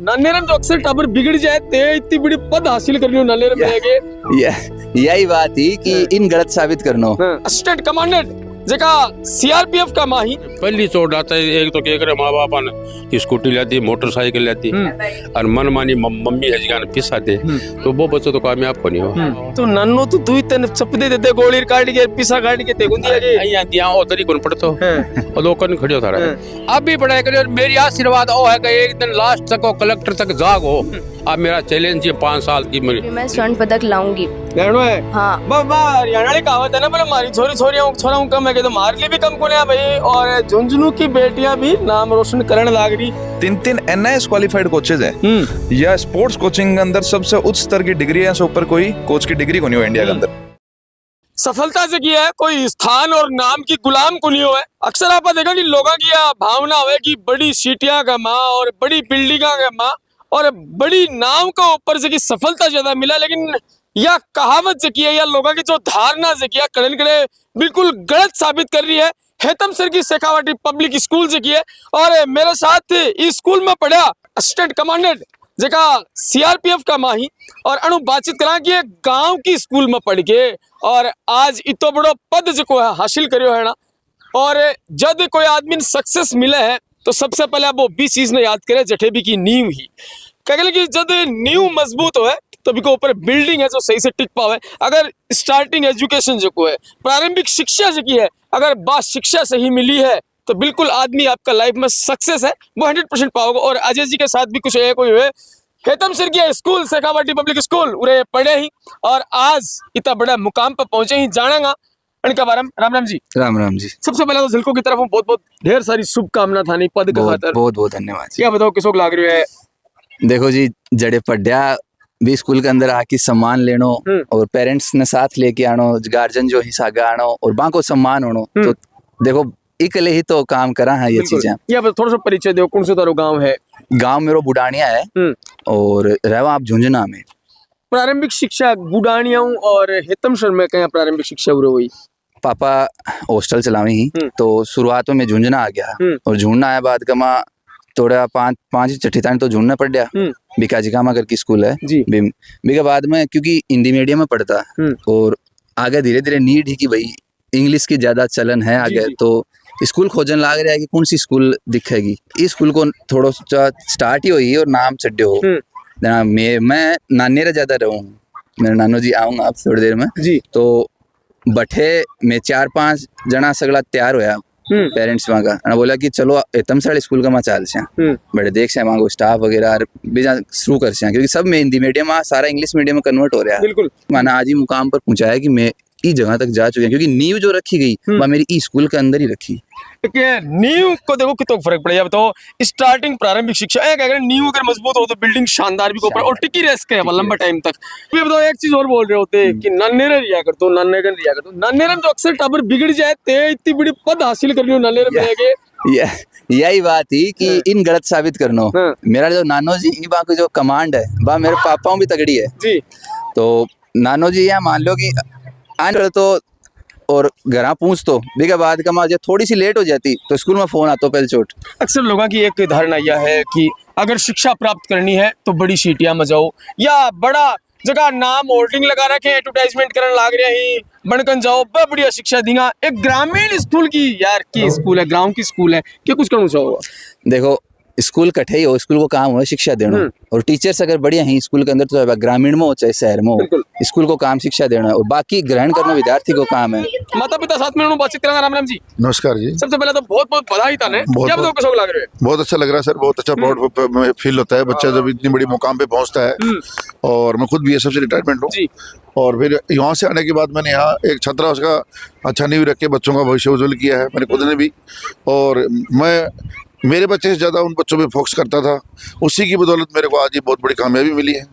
नानेरम जो अक्सर टाबर बिगड़ जाए ते इतनी बड़ी पद हासिल करनी हो नानेरम में के यही बात थी कि इन गलत साबित करनो। असिस्टेंट कमांडेंट जेका सीआरपीएफ का माही पहली चोट आता है एक तो केकरे माँ बाप ने स्कूटी लेती मोटरसाइकिल लेती और मन मानी मम्मी है पिसा दे तो वो बच्चों तो कामयाब को नहीं हो तो नन्नो तो दुई तन चपदे देते गोली काट के पिसा काट के ते गुंदिया के यहाँ दिया उधर ही कौन पड़तो और दो कन खड़ियो था अब भी पढ़ाई करियो। मेरी आशीर्वाद ओ है कि एक दिन लास्ट तक हो कलेक्टर तक जागो। अब मेरा चैलेंज है 5 साल की मेरी मैं स्वर्ण पदक लाऊंगी। लड़नो है हाँ बाबा हरियाणा की कहावत है ना बोले मारी छोरी छोरियां छोरा कम है तो मार लिए भी कम कोने भाई। और झुंझुनू की बेटियां भी नाम रोशन करने लाग रही। 3 NIS क्वालिफाइड कोचेज हैं या स्पोर्ट्स कोचिंग के अंदर सबसे उच्च स्तर की डिग्री है, ऊपर कोई कोच की डिग्री को नहीं हो इंडिया के अंदर। सफलता से की है कोई स्थान और नाम की गुलाम को नहीं हुआ है। अक्सर आप देखा कि लोगों की भावना हुआ कि बड़ी सीटियां का माँ और बड़ी बिल्डिंगा का माँ और बड़ी नाम का ऊपर से की सफलता ज्यादा मिला। लेकिन यह कहावत से किया या लोगों की जो धारणा से किया कड़न कड़े बिल्कुल गलत साबित कर रही है। हेतम सर की शेखावाटी पब्लिक स्कूल से की है और मेरे साथ इस स्कूल में पढ़ा असिस्टेंट कमांडेंट जेका सीआरपीएफ का माही और अनु बातचीत करा कि गांव की स्कूल में पढ़ के और आज इतो बड़ो पद जो हासिल करियो है ना। और जब कोई आदमी सक्सेस मिले है तो सबसे पहले वो 20 चीज ने याद करे जठेबी की नींव ही कहले कि जब नींव मजबूत हो तो भी को ऊपर बिल्डिंग है जो सही से टिक पावे। अगर स्टार्टिंग एजुकेशन जो है प्रारंभिक शिक्षा जो की है अगर बात शिक्षा सही मिली है तो बिल्कुल आदमी आपका लाइफ में सक्सेस है वो 100% पाओगे। और अजय जी के साथ भी कुछ एक हुए हेतम सर की स्कूल शेखावाटी पब्लिक स्कूल उरे पढ़े ही और आज इतना बड़ा मुकाम पर पहुंचे ही जानेगा इनका बारे में। राम राम जी। राम राम जी। सबसे पहले तो झलकों की तरफ बहुत बहुत ढेर सारी शुभकामना था नहीं पद का खातर बहुत बहुत धन्यवाद। क्या बताओ किसों लाग रही है। देखो जी जड़े पढ़िया भी स्कूल के अंदर आके सम्मान लेनो और पेरेंट्स ने साथ लेके आनो गार्जियन जो ही सागा आनो और बाको सम्मान होनो तो देखो इकले ही तो काम करा है ये चीजें। या थोड़ा सा परिचय दो कौन सा तारो गांव है। गांव मेरो बुडानिया है और रहवा आप झुंझुना में। प्रारंभिक शिक्षा बुडानिया और हेतम शहर में कहीं प्रारंभिक शिक्षा हुई। पापा हॉस्टल चलावी ही तो शुरुआत में मैं झुंझुना आ गया और झुंझुना आया बाद का माँ थोड़ा 5 छठी तान तो झुंझुना पड़ गया बिकाजी कामा करके स्कूल है बिका बाद में क्योंकि हिंदी मीडियम में पढ़ता और आगे धीरे धीरे नीड ही कि भाई इंग्लिश की ज्यादा चलन है आगे तो स्कूल खोजन लाग रहा है कि कौन सी स्कूल दिखेगी। इस स्कूल को थोड़ा सा स्टार्ट ही हुई और नाम चढ़े हो मैं नानी रे ज्यादा रहूँ मेरे नानो जी आऊंगा आप थोड़ी देर में जी। तो बठे में 4-5 जना सगला तैयार होया पेरेंट्स वहाँ का बोला कि चलो हेतम साड़े स्कूल का चाल से बड़े देख से वहाँ को स्टाफ वगैरह बीजा शुरू कर से क्योंकि सब में हिंदी मीडियम सारा इंग्लिश मीडियम में कन्वर्ट हो रहा है। बिल्कुल माना आज ही मुकाम पर पहुंचाया कि मैं इस जगह तक जा चुके हैं क्योंकि नींव जो रखी गई वह मेरी ई स्कूल के अंदर ही रखी। नींव को देखो कितना फर्क पड़ेगा बताओ। स्टार्टिंग प्रारंभिक शिक्षा अगर नींव अगर मजबूत हो तो बिल्डिंग शानदार भी ऊपर और टिकी रह सके लंबा टाइम तक। ये बताओ एक चीज और बोल रहे होते कि नन्नेरे रिया कर दो नन्नेगन रिया कर दो नन्नेरम जो अक्सर टाबर बिगड़ जाए ते इतनी बड़ी पद हासिल करनी हो नन्नेरे में के यही बात थी कि इन गलत साबित करनो। मेरा जो नानो जी की जो कमांड है वह मेरे पापाओं भी तगड़ी है जी। तो नानो जी यहाँ मान लो कि तो और घर पूछ तो बिका बाद का मुझे थोड़ी सी लेट हो जाती तो स्कूल में फोन आता पहले चोट। अक्सर लोगों की एक धारणा यह है कि अगर शिक्षा प्राप्त करनी है तो बड़ी सीटियां में जाओ या बड़ा जगह नाम होर्डिंग लगा रखे एडवर्टाइजमेंट करने लाग रहे ही बनकन जाओ बढ़िया शिक्षा देगा। एक ग्रामीण स्कूल की यार की स्कूल है गाँव की स्कूल है क्या कुछ करना चाहोगा। देखो स्कूल कठे ही हो स्कूल को काम हो शिक्षा देना और टीचर्स अगर बढ़िया हैं स्कूल के अंदर तो ग्रामीण में हो चाहे शहर में हो स्कूल को काम शिक्षा देना और बाकी ग्रहण करना विद्यार्थी को काम है। माता पिता साथ में बातचीत करना। राम राम जी। नमस्कार जी। सबसे पहले तो बहुत बहुत बधाई था ने क्या बताओ कैसा लग रहा है। बहुत अच्छा लग रहा है सर बहुत अच्छा प्राउड फील होता है बच्चा जब इतनी बड़ी मुकाम पे पहुंचता है और मैं खुद BSF से रिटायरमेंट हूँ और फिर यहाँ से आने के बाद मैंने यहाँ एक छात्रावास का अच्छा नींव रख के बच्चों का भविष्य उज्जवल किया है मैंने खुद ने भी। और मैं मेरे बच्चे से ज़्यादा उन बच्चों पे फोकस करता था उसी की बदौलत मेरे को आज ये बहुत बड़ी कामयाबी मिली है।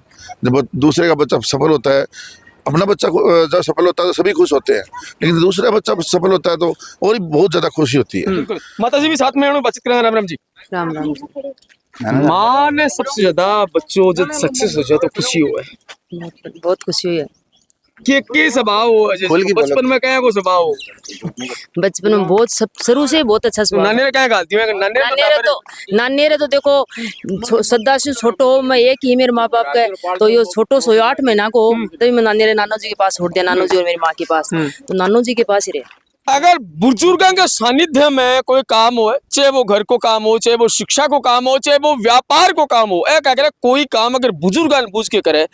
जब दूसरे का बच्चा सफल होता है अपना बच्चा जब सफल होता है तो सभी खुश होते हैं लेकिन दूसरा बच्चा सफल होता है तो और बहुत ज़्यादा खुशी होती है। माता जी भी साथ में बातचीत करना। राम राम जी। राम राम जी। माँ ने सबसे ज्यादा बच्चों जब सक्सेस हो जाए तो खुशी हुआ है। बहुत खुशी हुई है। के स्वभाव हो अजय खोल जी के को? बोलो। बचपन में क्या को स्वभाव हो? बचपन में बहुत शुरू से बहुत अच्छा स्वभाव। नानी ने क्या गालती है? नाने रे तो देखो सदा से छोटो मैं एक ही मेरे माँ बाप का, तो ये छोटो सो 8 महीना को तभी मैं नानी रे नानो जी के पास छोड़ दिया, नानो जी और मेरी माँ के पास, तो नानो जी के पास ही रहे। अगर बुजुर्गों के सानिध्य में कोई काम हो, चाहे वो घर को काम हो, चाहे वो शिक्षा को काम हो, चाहे वो व्यापार को काम हो, एक अगर कोई काम अगर बुजुर्ग बूझ के करे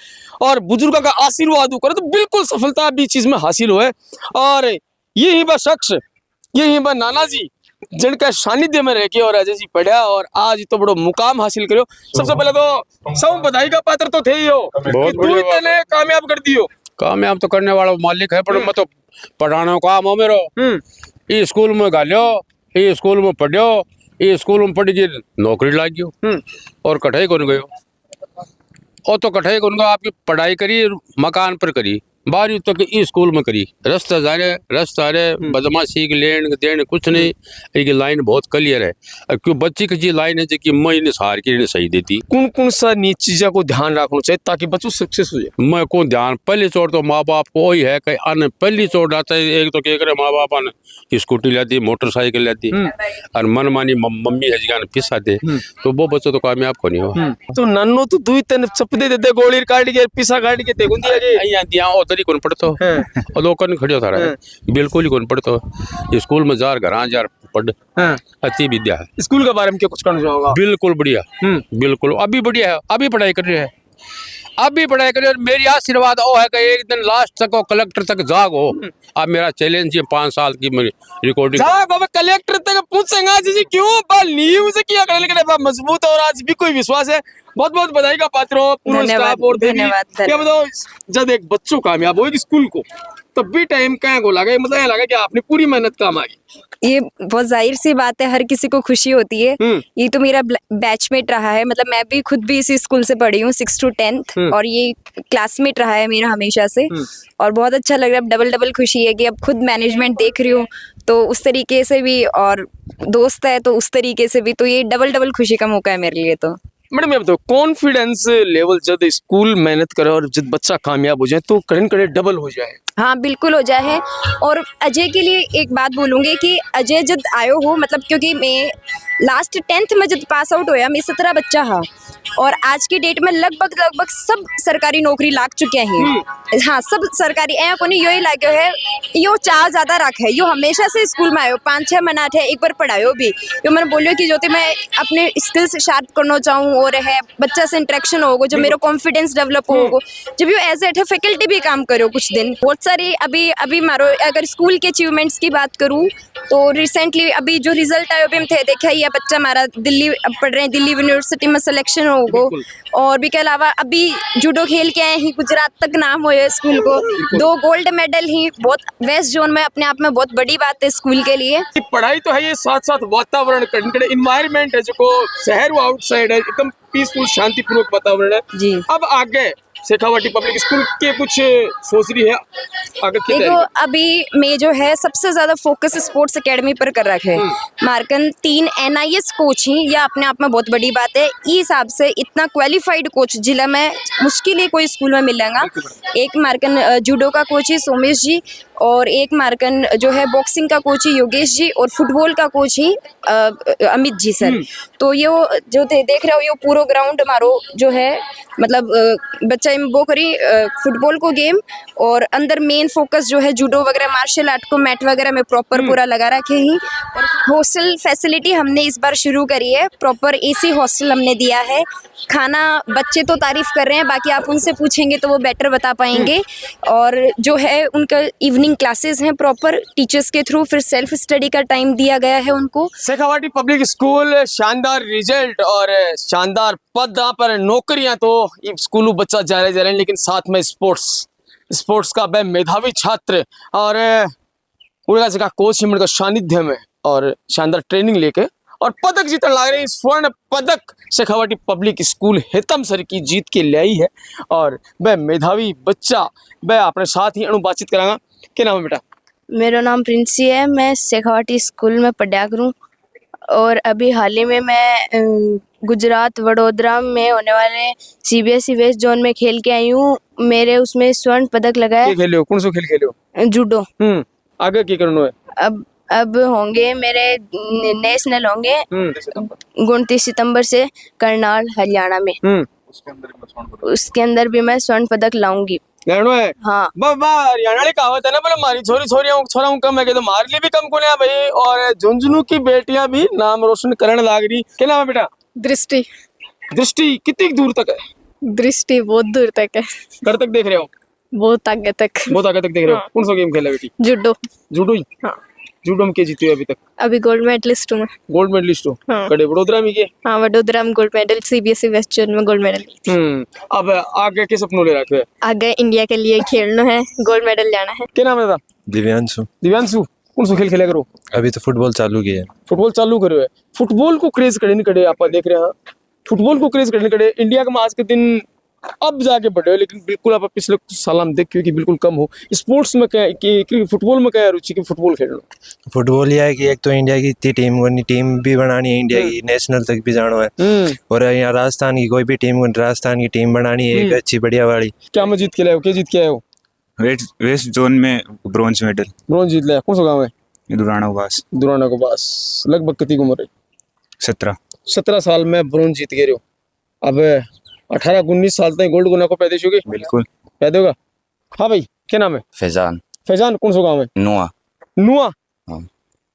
और बुजुर्गों का आशीर्वाद करे तो बिल्कुल सफलता भी चीज में हासिल होए। और यही वह शख्स, यही वह नाना जी जिनका सानिध्य में रह के और अजय जी पढ़ा और आज तो बड़ो मुकाम हासिल करो। सबसे पहले तो सब बधाई का पात्र तो थे ही हो, बहुत तू बढ़िया इतने कामयाब कर दियो। कामयाब तो करने वाला मालिक है, पर मैं तो पढ़ाने का काम हो मेरो। ये स्कूल में गालियो, ये स्कूल में पढ़ियो, ये स्कूल में पढ़ी जी नौकरी लाग गयो और कठाई कौन गयो। और तो कठाई कौन गयो, आपकी पढ़ाई करी मकान पर करी, 12वीं तक इस स्कूल में करी, रास्ता जा रहे बदमाशी की लेन देन कुछ नहीं। एक लाइन बहुत क्लियर है, क्यों बच्ची की जी लाइन है कि मैं इन्हें सार की इन्हें सही देती। कौन कौन सा नीच चीजों को ध्यान रखना चाहिए ताकि बच्चों सक्सेस हो जाए? मैं को ध्यान पहली चोट तो माँ बाप को वही है कि अन पहली चोट आता है। एक तो क्या करे माँ बाप अन स्कूटी लाती, मोटरसाइकिल लाती और मनमानी मम्मी है जिगान पिसा दे, तो वो बच्चों तो कामयाब को नहीं हो। तो नन्नो तो दुई तन चपदे दे दे गोली काट के पिसा काट के तेगुन दिया के यहाँ दिया उधर ही कौन पढ़तो और लोकन खड़ियो था बिल्कुल ही कौन पढ़तो। स्कूल में जार घर जार पढ़ अति विद्या है। स्कूल के बारे में क्या कुछ कहना चाहोगा? बिल्कुल बढ़िया, बिल्कुल अभी बढ़िया है, अभी पढ़ाई कर रहे हैं, अभी पढ़ाई कर रहे हैं। मेरी आशीर्वाद वो है कि एक दिन लास्ट तक कलेक्टर तक जागो। अब मेरा चैलेंज है 5 साल की रिकॉर्डिंग। बाबा कलेक्टर तक पूछेंगे जी क्यों बाल नींव से किया करने के लिए मजबूत और आज भी कोई विश्वास है। बहुत बहुत बधाई का पात्र हो पूरा स्टाफ और देवी। क्या बताओ, जब एक बच्चों कामयाब हो स्कूल को तब भी टाइम क्या को लगा, मतलब ये लगा कि आपने पूरी मेहनत काम आ गई। ये बहुत जाहिर सी बात है, हर किसी को खुशी होती है। ये तो मेरा बैचमेट रहा है, मतलब मैं भी खुद भी इसी स्कूल से पढ़ी हूँ 6 to 10th, और ये क्लासमेट रहा है मेरा हमेशा से। और बहुत अच्छा लग रहा है, अब डबल खुशी है कि अब खुद मैनेजमेंट देख रही हूँ तो उस तरीके से भी, और दोस्त है तो उस तरीके से भी, तो ये डबल खुशी का मौका है मेरे लिए। तो मैडम ये बताओ, कॉन्फिडेंस लेवल जब स्कूल मेहनत करे और जब बच्चा कामयाब हो जाए तो कड़े डबल हो जाए? हाँ बिल्कुल हो जाए। और अजय के लिए एक बात बोलूँगी कि अजय जब आयो हो, मतलब क्योंकि मैं लास्ट 10th में जब पास आउट होया, मैं 17 बच्चा हा और आज की डेट में लगभग सब सरकारी नौकरी लाग चुके हैं। हाँ सब सरकारी ऐ को यही लागो है, यो चाह ज्यादा रख है, यो हमेशा से स्कूल में आयो 5-6 महीना थे, एक बार पढ़ायो भी। यो मैंने बोलियो कि जो मैं अपने स्किल्स शार्प करना चाहूँ और है बच्चा से इंटरेक्शन होगो, जो मेरा कॉन्फिडेंस डेवलप होगो, जब यो एज ए फैकल्टी भी काम करो कुछ दिन। बहुत सारी अभी मारो अगर स्कूल के अचीवमेंट्स की बात करूँ तो रिसेंटली अभी जो रिजल्ट आयो भी हम थे देखा, ये बच्चा हमारा दिल्ली पढ़ रहे हैं, दिल्ली यूनिवर्सिटी में सिलेक्शन होगो। और भी के अलावा अभी जूडो खेल के आए ही, गुजरात तक नाम हुए स्कूल को, 2 गोल्ड मेडल ही, बहुत वेस्ट जोन में अपने आप में बहुत बड़ी बात है स्कूल के लिए। पढ़ाई तो है, ये साथ साथ वातावरण इन्वायरमेंट है जो शहर आउटसाइड है, एकदम पीसफुल शांतिपूर्वक वातावरण है जी। अब आगे शेखावाटी पब्लिक स्कूल के कुछ सोच रही है आगे की? देखो अभी मैं जो है सबसे ज्यादा फोकस स्पोर्ट्स एकेडमी पर कर रखे है। मार्कन 3 NIS कोच ही, यह अपने आप में बहुत बड़ी बात है। इस हिसाब से इतना क्वालिफाइड कोच जिला में मुश्किल ही कोई स्कूल में मिलेगा। एक मार्कन जूडो का कोच ही सोमेश जी, और एक मार्कन जो है बॉक्सिंग का कोच ही योगेश जी, और फुटबॉल का कोच ही अमित जी सर। तो ये जो देख रहे हो ये पूरा ग्राउंड हमारो जो है, मतलब बच्चा वो करी फुटबॉल को गेम, और अंदर मेन फोकस जो है जूडो वगैरह मार्शल आर्ट को मैट वगैरह में प्रॉपर पूरा लगा रखे ही। और हॉस्टल फैसिलिटी हमने इस बार शुरू करी है, प्रॉपर AC हॉस्टल हमने दिया है। खाना बच्चे तो तारीफ कर रहे हैं, बाकी आप उनसे पूछेंगे तो वो बेटर बता पाएंगे। और जो है उनका इवनिंग क्लासेस हैं प्रॉपर टीचर्स के थ्रू, फिर सेल्फ स्टडी का टाइम दिया गया है उनको। शेखावाटी पब्लिक स्कूल शानदार रिजल्ट और शानदार पद पर नौकरियां तो स्कूल बच्चा जा रहे हैं, लेकिन साथ में स्पोर्ट्स का वह मेधावी छात्र और उनका जगह कोच का सानिध्य में और शानदार ट्रेनिंग लेके और पदक जीतने लग रहे हैं। स्वर्ण पदक शेखावाटी पब्लिक स्कूल हेतम सर की जीत के ले आई है और वह मेधावी बच्चा वह अपने साथ ही बातचीत करांगा। क्या नाम है बेटा? मेरा नाम प्रिंसी है, मैं शेखावाटी स्कूल में पढ़ा करूँ, और अभी हाल ही में मैं गुजरात वडोदरा में होने वाले CBSE वेस्ट जोन में खेल के आई हूँ। मेरे उसमें स्वर्ण पदक लगा के खेले हो कौन सो खेल खेले हो? है जूडो। आगे की करनो है? अब होंगे मेरे नेशनल होंगे 29 सितंबर से करनाल हरियाणा में। उसके अंदर भी मैं स्वर्ण पदक लाऊंगी। लड़नो है? हाँ। बाबा हरियाणा की कहावत है ना, बोले मारी छोरी छोरियां छोरा हूं कम है के तो मार लिए भी कम को है भाई। और झुंझुनू की बेटियां भी नाम रोशन करने लाग रही। क्या नाम है बेटा? दृष्टि। दृष्टि कितनी दूर तक है? दृष्टि बहुत दूर तक है। घर तक देख रहे हो? बहुत आगे तक। बहुत आगे तक देख रहे हो। हाँ। कौन सा गेम खेला बेटी? जूडो। जूडो ही? हाँ। जूडो में क्या जीते हो अभी तक? अभी गोल्ड मेडलिस्ट हूँ मैं। गोल्ड मेडलिस्ट हो? हाँ। कड़े वडोदरा में के? हाँ, वडोदरा में gold medal, CBSE west zone में गोल्ड मेडल। अब आगे के सपनों ले रखे हैं? आगे इंडिया के लिए खेलना है, गोल्ड मेडल लाना है। क्या नाम है? दिव्यांशु। दिव्यांशु कौन सा खेल खेला करो? अभी तो फुटबॉल चालू किया है। फुटबॉल चालू करो है। फुटबॉल को क्रेज करने नहीं करे आप देख रहे हैं। फुटबॉल को क्रेज करने करे इंडिया का आज के दिन अब जाके बढ़े हो, लेकिन बिल्कुल आप पिछले कुछ साल हम देख कि बिल्कुल कम हो। स्पोर्ट्स में क्या कि फुटबॉल में क्या रुचि कि फुटबॉल खेलना? फुटबॉल यह है कि एक तो इंडिया की इतनी टीम भी बनानी है, इंडिया की नेशनल तक भी जाना है। और यहाँ राजस्थान की कोई भी टीम, राजस्थान की टीम बनानी है एक अच्छी बढ़िया वाली। क्या मैं जीत के लाए हो? क्या जीत के आए हो? वेस्ट जोन में ब्रॉन्ज मेडल। ब्रॉन्ज जीत लिया। कौन सा गाँव है? दुराना बास। दुराना को बास। लगभग कितनी उम्र है? 17 साल में ब्रॉन्ज जीत गए हो। अब 18-19 साल तक गोल्ड गुना को पैदा होगी? बिल्कुल पैदा होगा। हाँ भाई क्या नाम है? फैजान। फैजान कौन सा गाँव है? नुआ। नुआ। हाँ।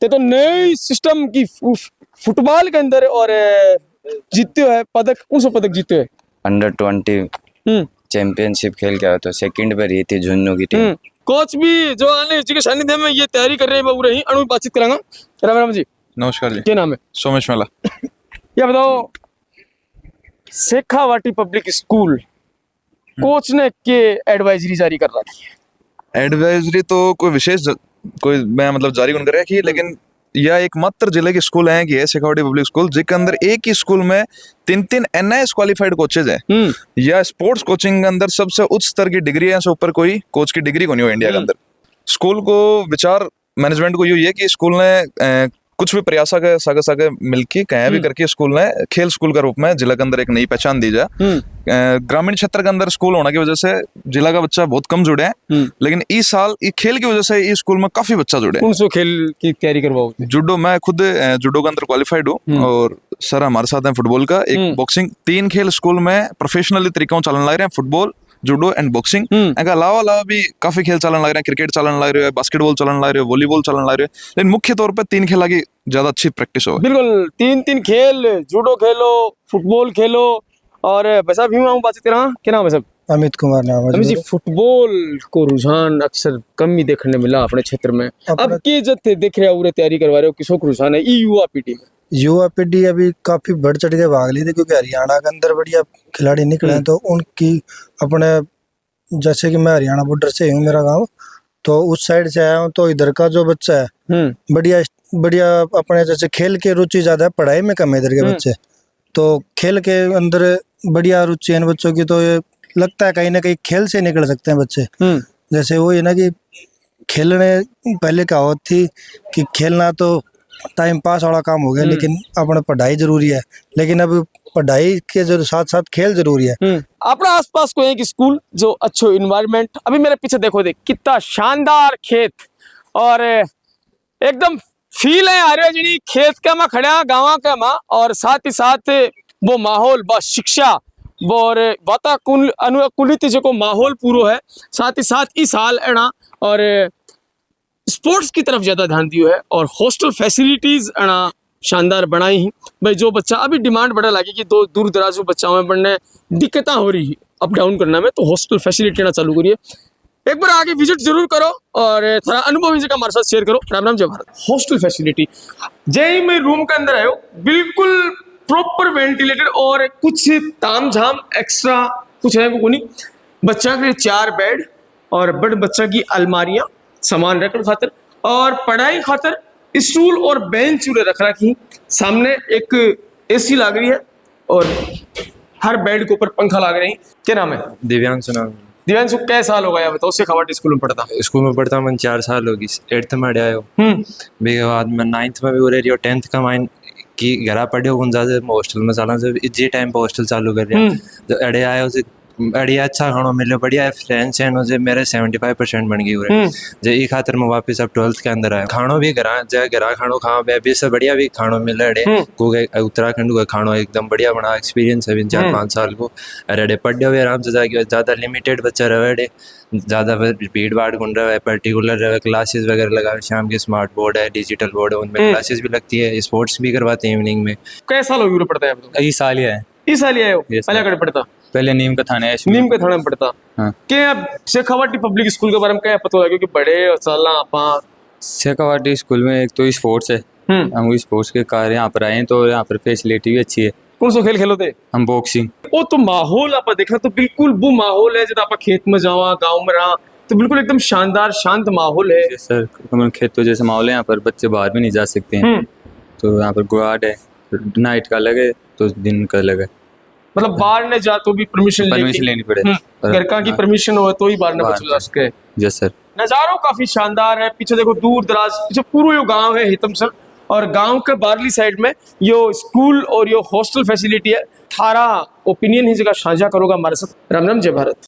तो नए सिस्टम की फुटबॉल के अंदर और जीतते हो है पदक। कौन सा पदक जीते हो? अंडर 20 चैंपियनशिप खेल के आया तो सेकंड पे रही थी झुंझुनू की टीम। कोच भी जो आने जी के सानिध्य में ये तैयारी कर रहे हैं बाबू रही अनु बातचीत करांगा। राम राम जी। नमस्कार जी। क्या नाम है? सोमेश मेला। ये बताओ शेखावाटी पब्लिक स्कूल कोच ने के एडवाइजरी जारी कर रखी है? एडवाइजरी तो कोई विशेष कोई मैं मतलब जारी कौन कर रहा है, लेकिन यह एकमात्र जिले की स्कूल है कि है शेखावाटी पब्लिक स्कूल, जिसके अंदर एक ही स्कूल में 3 NIS क्वालिफाइड कोचेज हैं। या स्पोर्ट्स कोचिंग के अंदर सबसे उच्च स्तर की डिग्री है, से ऊपर कोई कोच की डिग्री को नहीं हो इंडिया के अंदर। स्कूल को विचार मैनेजमेंट को ये कि स्कूल ने कुछ भी प्रयास सागे मिलके कहीं भी करके स्कूल ने खेल स्कूल का रूप में जिला के अंदर एक नई पहचान दी जाए। ग्रामीण क्षेत्र के अंदर स्कूल होने की वजह से जिला का बच्चा बहुत कम जुड़े हैं, लेकिन इस साल ये खेल की वजह से इस स्कूल में काफी बच्चा जुड़े। कौन सा खेल की तैयारी करवाओ? जूडो। मैं खुद जूडो के अंदर क्वालिफाइड हूँ और सर हमारे साथ हैं फुटबॉल का एक बॉक्सिंग। 3 खेल स्कूल में प्रोफेशनली तरीकों चलन लग रहे हैं, फुटबॉल, जूडो एंड बॉक्सिंग। अलावा भी काफी खेल चलन लग रहे हैं, क्रिकेट चलन लग रहे हैं, बास्केटबॉल चलन लग रहे हैं, वॉलीबॉल चलन लग रहे हैं, लेकिन मुख्य तौर पर 3 खेल की ज्यादा अच्छी प्रैक्टिस हो। बिल्कुल 3 खेल, जूडो खेलो, फुटबॉल खेलो। और वैसा भी हूँ बातचीत करा। क्या नाम है सब? अमित कुमार नाम है। अमित जी, फुटबॉल को रुझान अक्सर कम ही देखने मिला अपने क्षेत्र में। अब की जब देख रहे हो तैयारी करवा रहे हो, किसको रुझान है? युवा पीढ़ी में युवा पीढ़ी अभी काफी बढ़ चढ़ के भाग ली थी, क्योंकि हरियाणा के अंदर बढ़िया खिलाड़ी निकले हैं। तो उनकी अपने, जैसे कि मैं हरियाणा बॉर्डर से हूँ, मेरा गांव, तो उस साइड से आया हूँ। तो इधर का जो बच्चा है बढ़िया बढ़िया अपने जैसे खेल के रुचि ज्यादा है, पढ़ाई में कम है इधर के बच्चे। तो खेल के अंदर बढ़िया रुचि है इन बच्चों की। तो ये लगता है कहीं ना कहीं खेल से निकल सकते हैं बच्चे। जैसे वो ये ना कि खेलने पहले कहावत थी कि खेलना तो टाइम पास वाला काम हो गया, लेकिन अपने पढ़ाई जरूरी है। लेकिन अब पढ़ाई के जो साथ साथ खेल जरूरी है। अपना आसपास कोई एक स्कूल जो अच्छो इन्वायरमेंट। अभी मेरे पीछे देखो कितना शानदार खेत और एकदम फील है आ रहा जी खेत का मैं खड़ा गाँव का माँ, और साथ ही साथ वो माहौल व शिक्षा और वाताकुल अनुकूलित जो माहौल पूरो है। साथ ही साथ इस हाल एना और स्पोर्ट्स की तरफ ज्यादा ध्यान दियो है और हॉस्टल फैसिलिटीज एना शानदार बनाई ही भाई। जो बच्चा अभी डिमांड बढ़ा लगी कि दो दूर दराज बच्चाओं में पढ़ने दिक्कतें हो रही है अप डाउन करने में, तो हॉस्टल फैसिलिटी ना चालू करिए। एक बार आगे विजिट जरूर करो और थोड़ा अनुभव का हमारे साथ शेयर करो। राम राम जय भारत। हॉस्टल फैसिलिटी जय में रूम के अंदर आयो, बिल्कुल प्रॉपर वेंटिलेटेड और कुछ ताम झाम एक्स्ट्रा कुछ है वो नहीं। बच्चा के 4 बेड और बड़े बच्चा की अलमारियां सामान रखने खातर और पढ़ाई खातर स्टूल और बेंच रख रखी। सामने एक एसी लग रही है और हर बेड के ऊपर पंखा लग रही है। क्या नाम है? दिव्यांशु नाम। दिव्यांशु कै साल हो गया बताओ? शेखावाटी स्कूल में पढ़ता? स्कूल में पढ़ता मैं 4 साल होगी। 8th में अड़े आयो, उसके बाद मैं 9th में भी हो रही और 10th का माइन की घर पढ़े हो ज्यादा हॉस्टल में चला। जब जे टाइम पे हॉस्टल चालू कर रहा जब अड़े आया उसे बढ़िया अच्छा खानो मिले, बढ़िया फ्रेंड्स हैं जे मेरे 75% बन गई हुए जे ई खातिर मैं वापस अब 12th के अंदर आया। खानो भी घरा खानो खाओ बे से बढ़िया भी खानो मिल रहे को उत्तराखंड का खानो एकदम बढ़िया बना एक्सपीरियंस है 4-5 साल को। अरे पढ़े हुए आराम से जाके ज़्यादा लिमिटेड बच्चा रहे, ज़्यादा भीड़ भाड़ गुंड रहा है, पर्टिकुलर रहे क्लासेस वगैरह लगा, शाम के स्मार्ट बोर्ड है, डिजिटल बोर्ड है, उनमें क्लासेस भी लगती है, स्पोर्ट्स भी करवाते हैं इवनिंग में। कैसा लोग यूरोप पढ़ता है आप तो? इस साल ही है, इस साल ही आए हो? Yes, पहले कड़े पढ़ता? पहले नीम का थाना है, नीम के थाना में पढ़ता। हाँ। क्या शेखावाटी पब्लिक स्कूल के बारे में क्या पता होगा, क्योंकि बड़े साल आप शेखावाटी स्कूल में एक तो स्पोर्ट्स है, हम स्पोर्ट्स के कार्य यहाँ पर आए हैं, तो यहाँ पर फैसिलिटी भी अच्छी है। कौन सा खेल खेलोते? हम बॉक्सिंग। वो तो माहौल आप देखना तो बिल्कुल वो माहौल है जब आप खेत में जावा, गांव में रहा तो बिल्कुल एकदम शानदार शांत माहौल है। सर हमारे खेत तो जैसे माहौल है, यहाँ पर बच्चे बाहर भी नहीं जा सकते हैं, तो यहाँ पर गार्ड है, नाइट का अलग है तो दिन का अलग है। मतलब बाहर ने जा तो भी परमिशन लेनी पड़े, घर का की परमिशन हो तो ही बाहर ने जा सके। Yes sir. नज़ारों काफी शानदार है, पीछे देखो दूर दराज पीछे पूरा यो गांव है हितमसर, और गांव के बाहरली साइड में यो स्कूल और यो हॉस्टल फैसिलिटी है। थारा ओपिनियन ही जगह साझा करोगा हमारे साथ। राम राम, जय भारत।